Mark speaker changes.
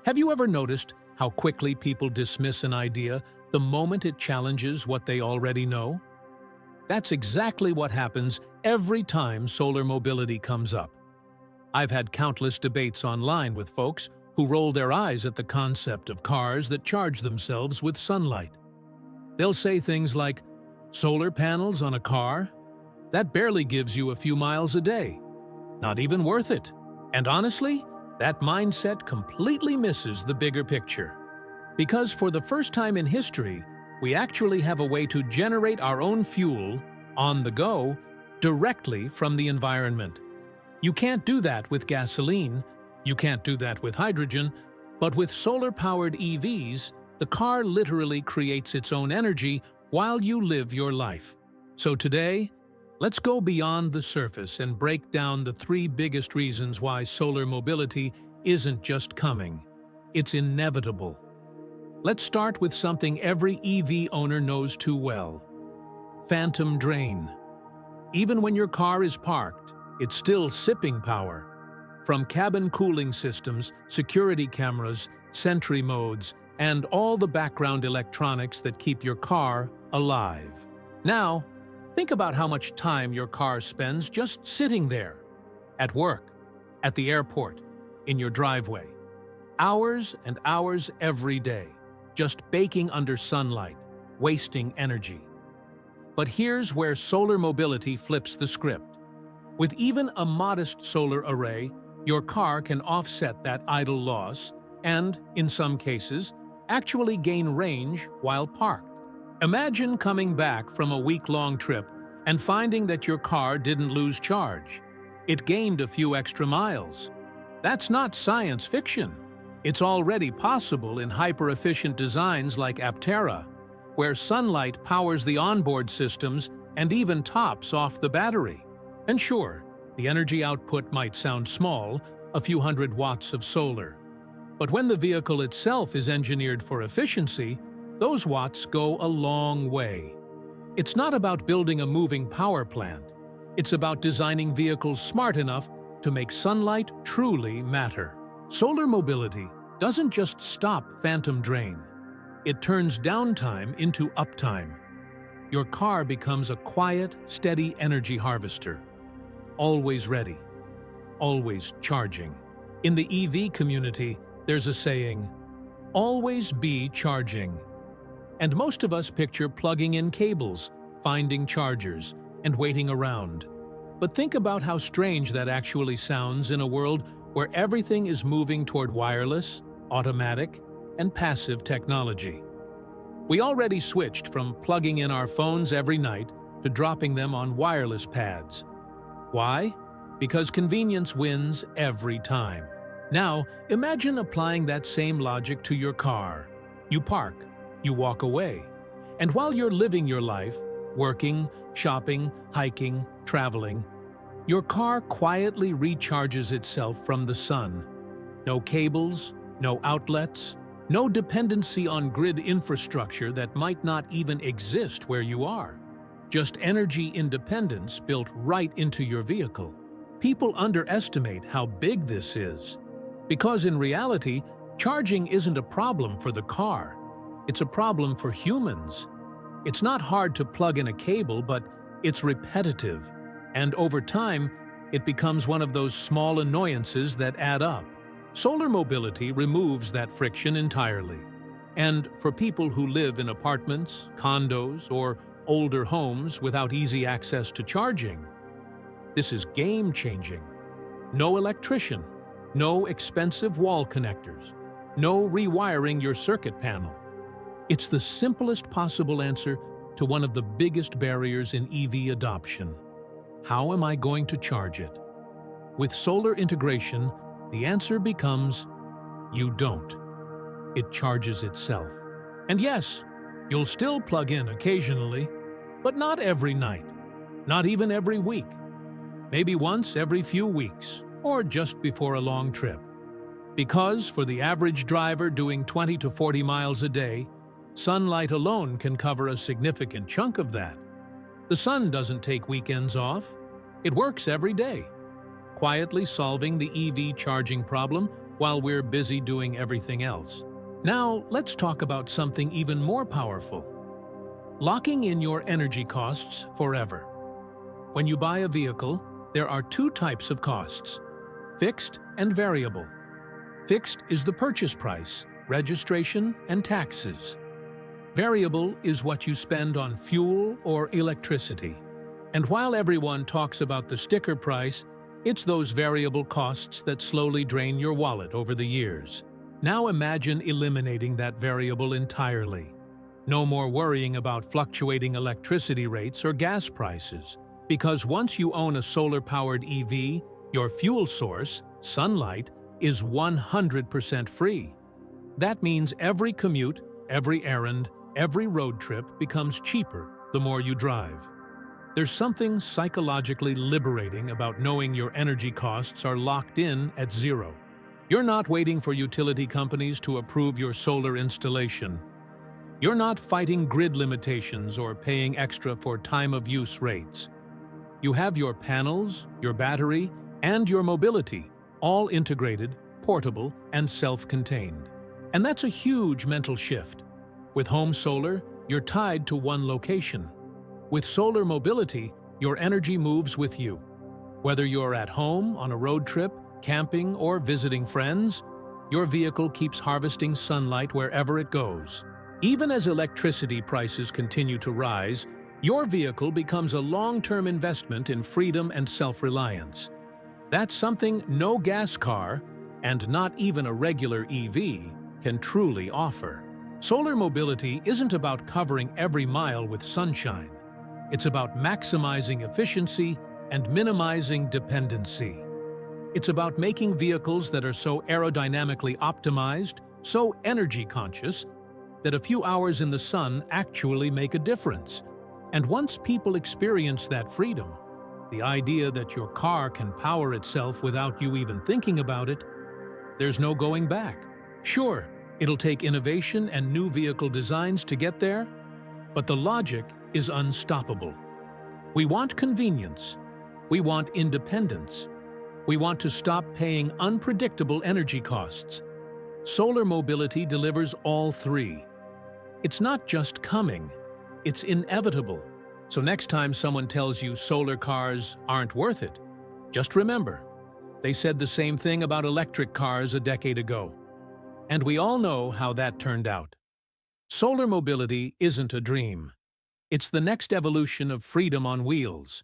Speaker 1: Have you ever noticed how quickly people dismiss an idea the moment it challenges what they already know? That's exactly what happens every time solar mobility comes up. I've had countless debates online with folks who roll their eyes at the concept of cars that charge themselves with sunlight. They'll say things like, "Solar panels on a car? That barely gives you a few miles a day. Not even worth it." And honestly, that mindset completely misses the bigger picture. Because for the first time in history, we actually have a way to generate our own fuel, on the go, directly from the environment. You can't do that with gasoline, you can't do that with hydrogen, but with solar-powered EVs, the car literally creates its own energy while you live your life. So today, let's go beyond the surface and break down the three biggest reasons why solar mobility isn't just coming, it's inevitable. Let's start with something every EV owner knows too well: phantom drain. Even when your car is parked, it's still sipping power. From cabin cooling systems, security cameras, sentry modes, and all the background electronics that keep your car alive. Now, think about how much time your car spends just sitting there. At work, at the airport, in your driveway. Hours and hours every day, just baking under sunlight, wasting energy. But here's where solar mobility flips the script. With even a modest solar array, your car can offset that idle loss and, in some cases, actually gain range while parked. Imagine coming back from a week-long trip and finding that your car didn't lose charge. It gained a few extra miles. That's not science fiction. It's already possible in hyper-efficient designs like Aptera, where sunlight powers the onboard systems and even tops off the battery. And sure, the energy output might sound small, a few hundred watts of solar. But when the vehicle itself is engineered for efficiency, those watts go a long way. It's not about building a moving power plant. It's about designing vehicles smart enough to make sunlight truly matter. Solar mobility doesn't just stop phantom drain. It turns downtime into uptime. Your car becomes a quiet, steady energy harvester. Always ready. Always charging. In the EV community, there's a saying, "Always be charging." And most of us picture plugging in cables, finding chargers, and waiting around. But think about how strange that actually sounds in a world where everything is moving toward wireless, automatic, and passive technology. We already switched from plugging in our phones every night to dropping them on wireless pads. Why? Because convenience wins every time. Now, imagine applying that same logic to your car. You park, you walk away, and while you're living your life, working, shopping, hiking, traveling, your car quietly recharges itself from the sun. No cables, no outlets, no dependency on grid infrastructure that might not even exist where you are. Just energy independence built right into your vehicle. People underestimate how big this is, because in reality, charging isn't a problem for the car. It's a problem for humans. It's not hard to plug in a cable, but it's repetitive. And over time, it becomes one of those small annoyances that add up. Solar mobility removes that friction entirely. And for people who live in apartments, condos, or older homes without easy access to charging, this is game-changing. No electrician, no expensive wall connectors, no rewiring your circuit panel. It's the simplest possible answer to one of the biggest barriers in EV adoption. How am I going to charge it? With solar integration, the answer becomes, you don't. It charges itself. And yes, you'll still plug in occasionally, but not every night, not even every week. Maybe once every few weeks, or just before a long trip. Because for the average driver doing 20 to 40 miles a day, Sunlight alone can cover a significant chunk of that. The sun doesn't take weekends off. It works every day, quietly solving the EV charging problem while we're busy doing everything else. Now, let's talk about something even more powerful: locking in your energy costs forever. When you buy a vehicle, there are two types of costs: fixed and variable. Fixed is the purchase price, registration, and taxes. Variable is what you spend on fuel or electricity. And while everyone talks about the sticker price, it's those variable costs that slowly drain your wallet over the years. Now imagine eliminating that variable entirely. No more worrying about fluctuating electricity rates or gas prices, because once you own a solar-powered EV, your fuel source, sunlight, is 100% free. That means every commute, every errand, every road trip becomes cheaper the more you drive. There's something psychologically liberating about knowing your energy costs are locked in at zero. You're not waiting for utility companies to approve your solar installation. You're not fighting grid limitations or paying extra for time-of-use rates. You have your panels, your battery, and your mobility, all integrated, portable, and self-contained. And that's a huge mental shift. With home solar, you're tied to one location. With solar mobility, your energy moves with you. Whether you're at home, on a road trip, camping, or visiting friends, your vehicle keeps harvesting sunlight wherever it goes. Even as electricity prices continue to rise, your vehicle becomes a long-term investment in freedom and self-reliance. That's something no gas car, and not even a regular EV, can truly offer. Solar mobility isn't about covering every mile with sunshine. It's about maximizing efficiency and minimizing dependency. It's about making vehicles that are so aerodynamically optimized, so energy conscious, that a few hours in the sun actually make a difference. And once people experience that freedom, the idea that your car can power itself without you even thinking about it, there's no going back. Sure, it'll take innovation and new vehicle designs to get there, but the logic is unstoppable. We want convenience. We want independence. We want to stop paying unpredictable energy costs. Solar mobility delivers all three. It's not just coming, it's inevitable. So next time someone tells you solar cars aren't worth it, just remember, they said the same thing about electric cars a decade ago. And we all know how that turned out. Solar mobility isn't a dream. It's the next evolution of freedom on wheels.